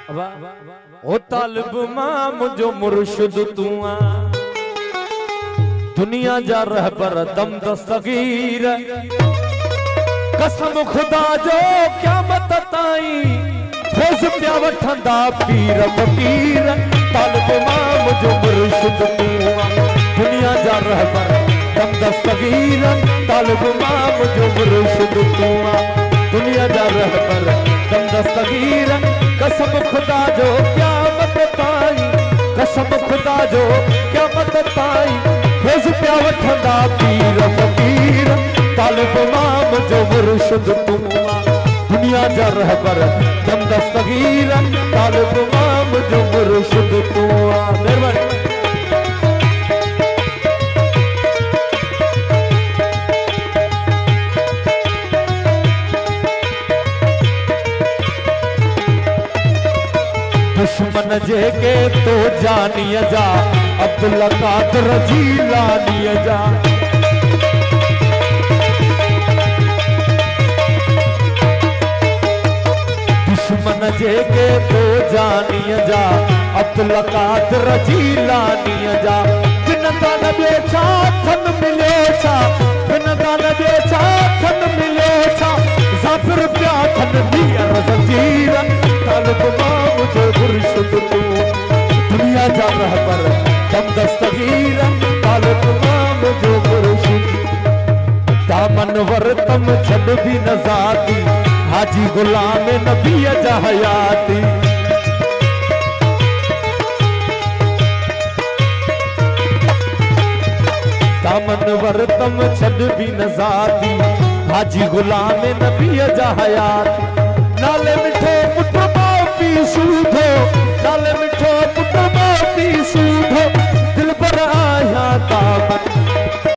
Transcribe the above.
ओ तालिब मां मुझो मुर्शिद तू आ दुनिया जा रहबर दम दस्तगीर कसम खुदा जो क़यामत ताईं फैज़ पिया वठंदा पीर फ़कीर तालिब मां मुझो मुर्शिद तू आ दुनिया जा रहबर दम दस्तगीर तालिब मां मुझो मुर्शिद तू आ दुनिया जा रहबर दम दस्तगीर कसम खुदा जो क़यामत ताईं कसम खुदा जो क़यामत ताईं फैज़ पिया वठंदा पीर फ़कीर तालिब मां मुझो मुर्शिद तू आ दुनिया जा रहबर दम दस्तगीर तालिब मां मुझो मुर्शिद तू आ मेहरबानी दुश्मन जेके तो जानिया जा अब्दुल कादिर जीलानी जा दुश्मन जेके तो जानिया जा अब्दुल कादिर जीलानी जा बिन दान बे छाथन मिले छा बिन दान बे छाथन मिले छा ज़ाफ़िर पिया थन नीर ज़ंजीर तालिब मां मुझो मुर्शिद तू दुनिया जा रहबर दम दस्तगीर तालिब मां मुझो मुर्शिद दामन वरतम छॾ भी न ज़ाती हाजी गुलाम नबी जा हयाती दामन वरतम छॾ भी न ज़ाती हाजी गुलाम नबी जा हयाती नाले मिठो पुट पी सूधो नाले मिठो